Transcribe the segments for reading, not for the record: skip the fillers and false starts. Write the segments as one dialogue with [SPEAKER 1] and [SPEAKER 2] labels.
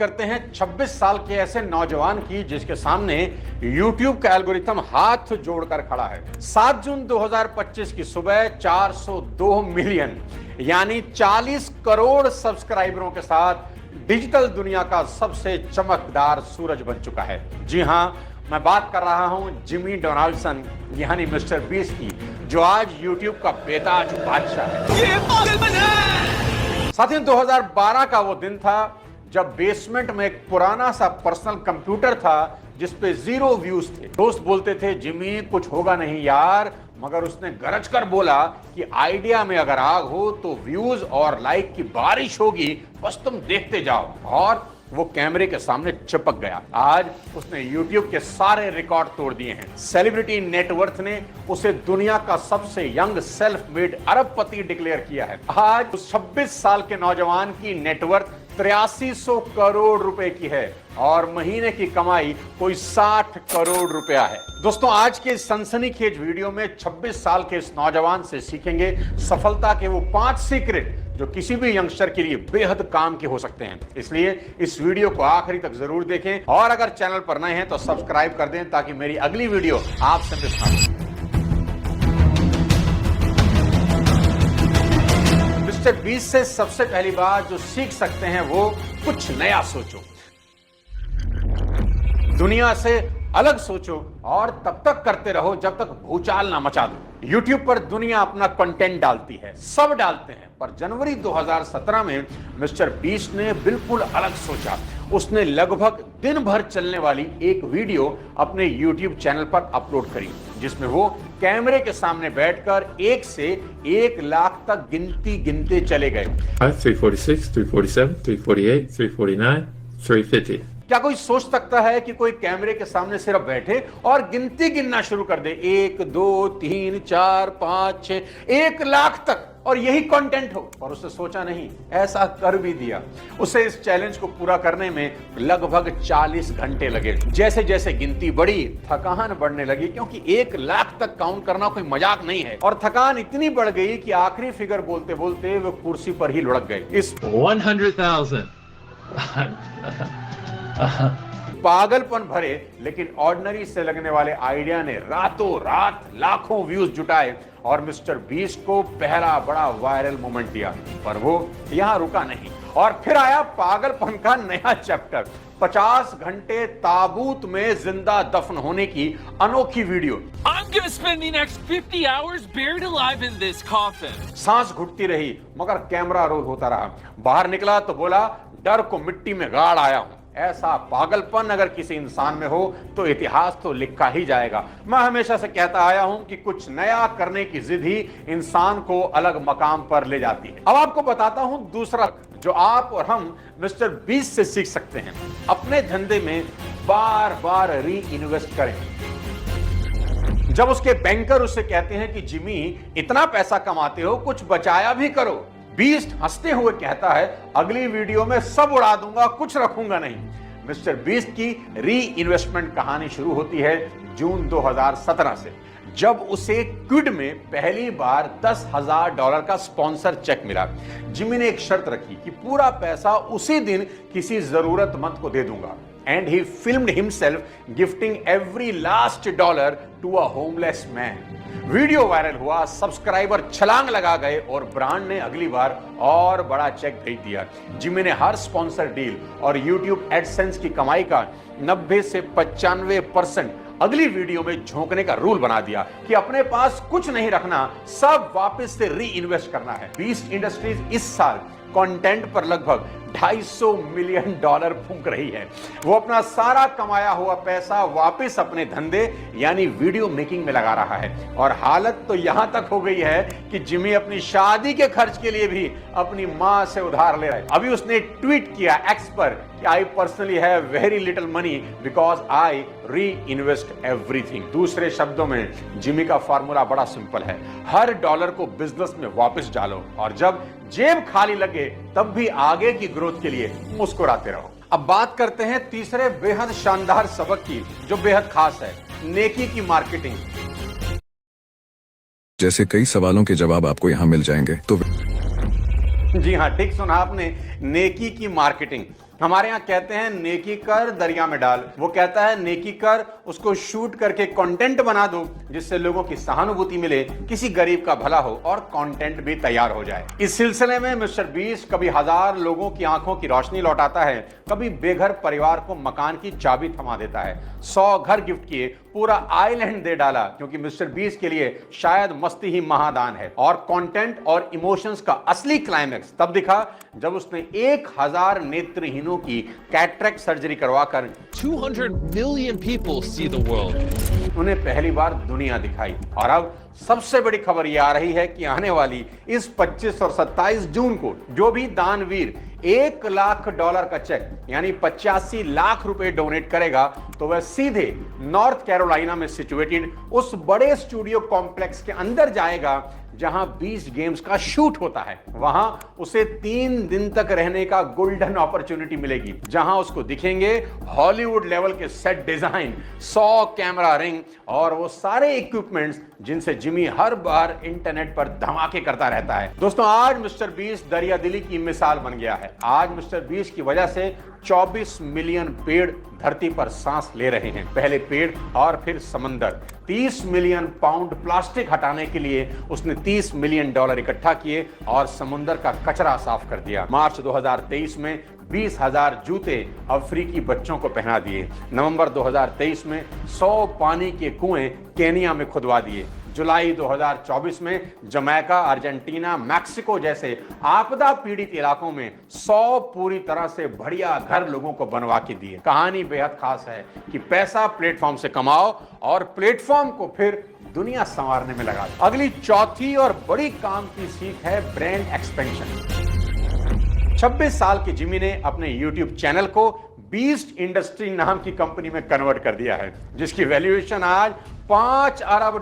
[SPEAKER 1] करते हैं 26 साल के ऐसे नौजवान की जिसके सामने YouTube का एल्गोरिथम हाथ जोड़कर खड़ा है। 7 जून 2025 की सुबह 402 मिलियन यानी 40 करोड़ सब्सक्राइबरों के साथ डिजिटल दुनिया का सबसे चमकदार सूरज बन चुका है। जी हां, मैं बात कर रहा हूं जिमी डोनाल्डसन यानी मिस्टर बीस्ट की, जो आज YouTube का बेताज बादशाह है। ये पागलपन है। साथियों, 2012 का वो दिन था जब बेसमेंट में एक पुराना सा पर्सनल कंप्यूटर था जिसपे 0 व्यूज थे। दोस्त बोलते थे जिमी कुछ होगा नहीं यार, मगर उसने गरज कर बोला कि आइडिया में अगर आग हो तो व्यूज और लाइक की बारिश होगी, बस तुम देखते जाओ। और वो कैमरे के सामने चिपक गया। आज उसने YouTube के सारे रिकॉर्ड तोड़ दिए हैं। सेलिब्रिटी नेटवर्थ ने उसे दुनिया का सबसे यंग सेल्फ मेड अरबपति डिक्लेयर किया है। आज उस 26 साल के नौजवान की नेटवर्थ 8300 करोड़ रुपए की है और महीने की कमाई कोई 60 करोड़ रुपया है। दोस्तों, आज के सनसनीखेज वीडियो में 26 साल के इस नौजवान से सीखेंगे सफलता के वो 5 सीक्रेट जो किसी भी यंगस्टर के लिए बेहद काम के हो सकते हैं। इसलिए इस वीडियो को आखिरी तक जरूर देखें और अगर चैनल पर नए हैं तो सब्सक्राइब कर दें ताकि मेरी अगली वीडियो आपसे मिस ना हो। मिस्टर बीस्ट से सबसे पहली बात जो सीख सकते हैं वो कुछ नया सोचो, दुनिया से अलग सोचो और तब तक करते रहो जब तक भूचाल ना मचा दो। YouTube पर दुनिया अपना कंटेंट डालती है, सब डालते हैं, पर जनवरी 2017 में मिस्टर बीस्ट ने बिल्कुल अलग सोचा। उसने लगभग दिन भर चलने वाली एक वीडियो अपने YouTube चैनल पर अपलोड करी जिसमें वो कैमरे के सामने बैठकर 1 से 1 लाख तक गिनती गिनते चले गए।
[SPEAKER 2] 346, 347, 348, 349, 350।
[SPEAKER 1] क्या कोई सोच सकता है कि कोई कैमरे के सामने सिर्फ बैठे और गिनती गिनना शुरू कर दे 1 2 3 4 5 6 1 लाख तक और यही कंटेंट हो? और उसने सोचा नहीं, ऐसा कर भी दिया। उसे इस चैलेंज को पूरा करने में लगभग 40 घंटे लगे। जैसे जैसे गिनती बढ़ी थकान बढ़ने लगी, क्योंकि 1 लाख तक काउंट करना कोई मजाक नहीं है। और थकान इतनी बढ़ गई कि आखिरी फिगर बोलते बोलते वो कुर्सी पर ही लुढ़क गए। इस
[SPEAKER 2] 100,000
[SPEAKER 1] पागलपन भरे लेकिन ऑर्डिनरी से लगने वाले आइडिया ने रातों रात लाखों व्यूज जुटाए और मिस्टर बीस्ट को पहला बड़ा वायरल मोमेंट दिया। पर वो यहां रुका नहीं और फिर आया पागलपन का नया चैप्टर। 50 घंटे ताबूत में जिंदा दफन होने की अनोखी video.
[SPEAKER 3] I'm gonna spend the next 50 hours buried alive in this coffin.
[SPEAKER 1] सांस घुटती रही मगर कैमरा रोल होता रहा। बाहर निकला तो बोला डर को मिट्टी में गाड़ आया हूं। ऐसा पागलपन अगर किसी इंसान में हो तो इतिहास तो लिखा ही जाएगा। मैं हमेशा से कहता आया हूं कि कुछ नया करने की जिद ही इंसान को अलग मकाम पर ले जाती है। अब आपको बताता हूं दूसरा जो आप और हम मिस्टर बीस्ट से सीख सकते हैं। अपने धंधे में बार बार री इन्वेस्ट करें। जब उसके बैंकर उससे कहते हैं कि जिमी इतना पैसा कमाते हो, कुछ बचाया भी करो, बीस्ट हंसते हुए कहता है अगली वीडियो में सब उड़ा दूंगा, कुछ रखूंगा नहीं। मिस्टर बीस्ट की री इन्वेस्टमेंट कहानी शुरू होती है जून 2017 से, जब उसे क्विड में पहली बार $10,000 का स्पॉन्सर चेक मिला। जिमी ने एक शर्त रखी कि पूरा पैसा उसी दिन किसी जरूरतमंद को दे दूंगा। And he filmed himself gifting every last dollar to a homeless man. Video viral हुआ, सब्सक्राइबर छलांग लगा गए और ब्रांड ने अगली बार और बड़ा चेक भेज दिया। जिमी ने हर स्पॉन्सर डील और YouTube एडसेंस की कमाई का 90 से 95% अगली वीडियो में झोंकने का रूल बना दिया कि अपने पास कुछ नहीं रखना, सब वापस से री इन्वेस्ट करना है। बीस्ट इंडस्ट्रीज इस साल कंटेंट पर लगभग $250 मिलियन फूंक रही है। वो अपना सारा कमाया हुआ पैसा वापस अपने धंधे यानी वीडियो मेकिंग में लगा रहा है और हालत तो यहां तक हो गई है कि जिमी अपनी शादी के खर्च के लिए भी अपनी मां से उधार ले रहा है। अभी उसने ट्वीट किया एक्स पर कि I personally have very little money because I री इन्वेस्ट एवरीथिंग। दूसरे शब्दों में जिमी का फॉर्मूला बड़ा सिंपल है, हर डॉलर को बिजनेस में वापस डालो और जब जेब खाली लगे तब भी आगे की ग्रोथ के लिए मुस्कुराते रहो। अब बात करते हैं तीसरे बेहद शानदार सबक की जो बेहद खास है, नेकी की मार्केटिंग।
[SPEAKER 4] जैसे कई सवालों के जवाब आपको यहाँ मिल जाएंगे तो
[SPEAKER 1] जी हाँ, ठीक सुना आपने, नेकी की मार्केटिंग। हमारे यहाँ कहते हैं नेकी कर दरिया में डाल, वो कहता है नेकी कर, उसको शूट करके कंटेंट बना दो जिससे लोगों की सहानुभूति मिले, किसी गरीब का भला हो और कंटेंट भी तैयार हो जाए। इस सिलसिले में मिस्टर बीस्ट कभी 1000 लोगों की आंखों की रोशनी लौटाता है, कभी बेघर परिवार को मकान की चाबी थमा देता है। 100 घर गिफ्ट किए, पूरा आइलैंड दे डाला, क्योंकि मिस्टर बीस्ट के लिए शायद मस्ती ही महादान है। और कंटेंट और इमोशंस का असली क्लाइमैक्स तब दिखा जब उसने 1000 नेत्रहीनों की कैटरेक्ट सर्जरी करवाकर
[SPEAKER 3] 200 million people see the world.
[SPEAKER 1] उन्हें पहली बार दुनिया दिखाई। और अब सबसे बड़ी खबर यह आ रही है कि आने वाली इस 25 और 27 जून को जो भी दानवीर $1 लाख का चेक यानी 85 लाख रुपए डोनेट करेगा तो वह सीधे नॉर्थ कैरोलिना में सिचुएटेड उस बड़े स्टूडियो कॉम्प्लेक्स के अंदर जाएगा जहां 20 गेम्स का शूट होता है। वहां उसे 3 दिन तक रहने का गोल्डन अपॉर्चुनिटी मिलेगी, जहां उसको दिखेंगे हॉलीवुड लेवल के सेट डिजाइन, 100 कैमरा रिंग और वो सारे इक्विपमेंट्स जिनसे जिमी हर बार इंटरनेट पर धमाके करता रहता है। दोस्तों, आज मिस्टर बीस्ट दरिया दिली की मिसाल बन गया है। आज मिस्टर बीस्ट की वजह से 24 मिलियन पेड़ धरती पर सांस ले रहे हैं। पहले पेड़ और फिर समंदर। 30 मिलियन पाउंड प्लास्टिक हटाने के लिए उसने $30 मिलियन इकट्ठा किए और समुद्र का कचरा साफ कर दिया। मार्च 2023 में 20,000 जूते अफ्रीकी बच्चों को पहना दिए। नवंबर 2023 में 100 पानी के कुएं केनिया में खुदवा दिए। जुलाई 2024 में जमैका, अर्जेंटीना, मैक्सिको जैसे आपदा पीड़ित इलाकों में 100 पूरी तरह से बढ़िया घर लोगों को बनवा के दिए। कहानी बेहद खास है कि पैसा प्लेटफॉर्म से कमाओ और प्लेटफॉर्म को फिर दुनिया संवारने में लगा दो। अगली चौथी और बड़ी काम की सीख है ब्रांड एक्सपेंशन। 26 साल के जिमी ने अपने YouTube चैनल को बीस्ट इंडस्ट्री नाम की कंपनी में कन्वर्ट कर दिया है, जिसकी वैल्यूएशन आज $5 अरब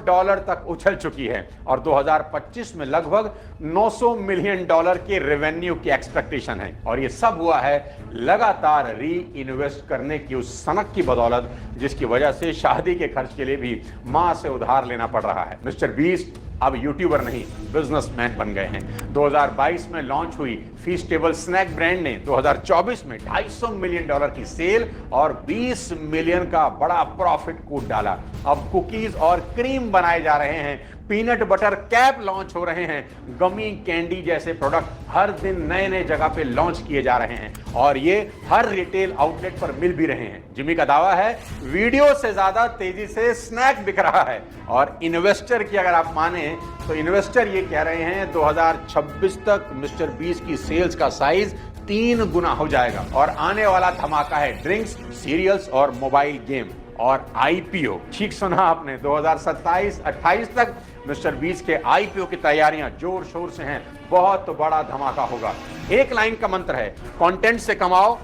[SPEAKER 1] तक उछल चुकी है और 2025 में लगभग $900 मिलियन के रेवेन्यू की एक्सपेक्टेशन है। और ये सब हुआ है लगातार री इन्वेस्ट करने की उस सनक की बदौलत, जिसकी वजह से शादी के खर्च के लिए भी मां से उधार लेना पड़ रहा है। मिस्टर बीस्ट अब यूट्यूबर नहीं, बिजनेसमैन बन गए हैं। 2022 में लॉन्च हुई फीस्टेबल स्नैक ब्रांड ने 2024 में $250 मिलियन की सेल और 20 मिलियन का बड़ा प्रॉफिट कूद डाला। अब कुकीज और क्रीम बनाए जा रहे हैं, पीनट बटर कैप लॉन्च हो रहे हैं, गमी कैंडी जैसे प्रोडक्ट हर दिन नए नए जगह पे लॉन्च किए जा रहे हैं और ये हर रिटेल आउटलेट पर मिल भी रहे हैं। जिमी का दावा है वीडियो से ज्यादा तेजी से स्नैक बिक रहा है और इन्वेस्टर की अगर आप माने तो इन्वेस्टर ये कह रहे हैं 2026 तक मिस्टर बीस्ट की सेल्स का साइज 3 गुना हो जाएगा और आने वाला धमाका है ड्रिंक्स, सीरियल्स और मोबाइल गेम और आईपीओ। ठीक सुना आपने, 2027-28 तक मिस्टर बीस्ट के आईपीओ की तैयारियां जोर शोर से हैं। बहुत बड़ा धमाका होगा। एक लाइन का मंत्र है, कंटेंट से कमाओ,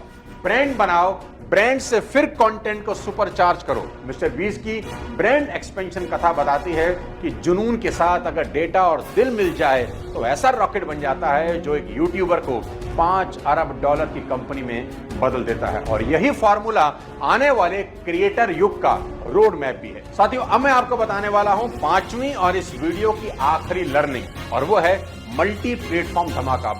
[SPEAKER 1] ब्रांड बनाओ, ब्रांड से फिर कंटेंट को सुपरचार्ज करो। मिस्टर बीस्ट की ब्रांड एक्सपेंशन कथा बताती है कि जुनून के साथ अगर डेटा और दिल मिल जाए तो ऐसा रॉकेट बन जाता है जो एक यूट्यूबर को $5 अरब की कंपनी में बदल देता है। और यही फॉर्मूला आने वाले क्रिएटर युग का रोड मैप भी है। साथियों, अब मैं आपको बताने वाला हूं 5वीं और इस वीडियो की आखिरी लर्निंग, और वो है मल्टी प्लेटफॉर्म धमाका।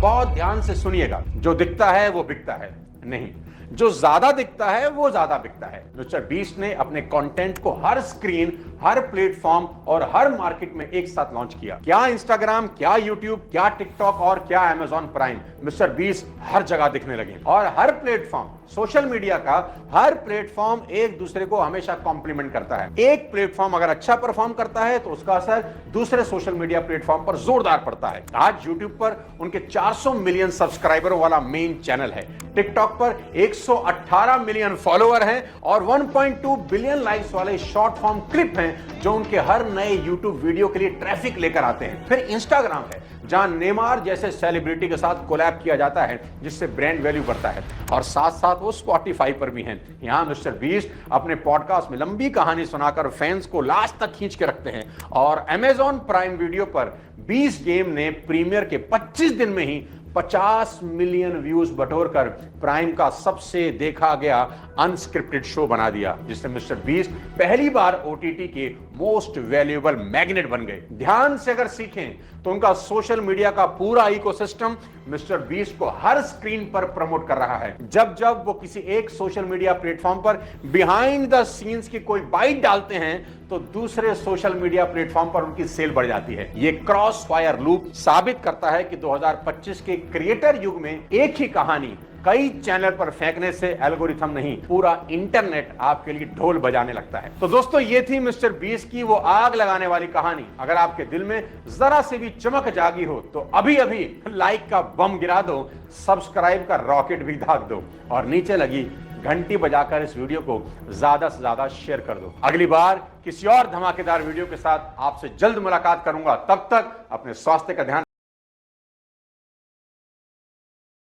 [SPEAKER 1] बहुत ध्यान से सुनिएगा, जो दिखता है वो बिकता है नहीं, जो ज्यादा दिखता है वो ज्यादा बिकता है। मिस्टर बीस्ट ने अपने कंटेंट को हर स्क्रीन, हर प्लेटफॉर्म और हर मार्केट में एक साथ लॉन्च किया। क्या इंस्टाग्राम, क्या यूट्यूब, क्या टिकटॉक और क्या अमेजॉन प्राइम, मिस्टर बीस्ट हर जगह दिखने लगे। और हर प्लेटफॉर्म, सोशल मीडिया का हर प्लेटफॉर्म एक दूसरे को हमेशा कॉम्प्लीमेंट करता है। एक प्लेटफॉर्म अगर अच्छा परफॉर्म करता है तो उसका असर दूसरे सोशल मीडिया प्लेटफॉर्म पर जोरदार पड़ता है। आज यूट्यूब पर उनके 400 मिलियन सब्सक्राइबरों वाला मेन चैनल है। टिकटॉक पर 118 मिलियन फॉलोअर हैं और 1.2 बिलियन लाइक्स वाले शॉर्ट फॉर्म क्लिप हैं जो उनके हर नए यूट्यूब वीडियो के लिए ट्रैफिक लेकर आते हैं। फिर इंस्टाग्राम है जहां नेमार जैसे सेलिब्रिटी के साथ कोलैब किया जाता है जिससे ब्रांड वैल्यू बढ़ता है। और साथ साथ वो स्पॉटिफाई पर भी हैं। यहां मिस्टर बीस्ट अपने पॉडकास्ट में लंबी कहानी सुनाकर फैंस को लास्ट तक खींच के रखते हैं। और अमेजॉन प्राइम वीडियो पर 20 गेम ने प्रीमियर के 25 दिन में ही 50 मिलियन व्यूज बटोरकर प्राइम का सबसे देखा गया अनस्क्रिप्टेड शो बना दिया, जिससे मिस्टर बीस्ट पहली बार ओटीटी के मोस्ट वैल्यूएबल मैग्नेट बन गए। ध्यान से अगर सीखें तो उनका सोशल मीडिया का पूरा इकोसिस्टम मिस्टर बीस्ट को हर स्क्रीन पर प्रमोट कर रहा है। जब जब वो किसी एक सोशल मीडिया प्लेटफॉर्म पर बिहाइंड द सीन्स की कोई बाइट डालते हैं तो दूसरे सोशल मीडिया प्लेटफॉर्म पर उनकी सेल बढ़ जाती है। ये क्रॉस फायर लूप साबित करता है कि 2025 के क्रिएटर युग में एक ही कहानी कई चैनल पर फेंकने से एल्गोरिथम नहीं, पूरा इंटरनेट आपके लिए ढोल बजाने लगता है। तो दोस्तों, ये थी मिस्टर बीस्ट की वो आग लगाने वाली कहानी। अगर आपके दिल में जरा से भी चमक जागी हो तो अभी अभी लाइक का बम गिरा दो, सब्सक्राइब का रॉकेट भी दाग दो और नीचे लगी घंटी बजाकर इस वीडियो को ज्यादा से ज्यादा शेयर कर दो। अगली बार किसी और धमाकेदार वीडियो के साथ आपसे जल्द मुलाकात करूंगा। तब तक अपने स्वास्थ्य का ध्यान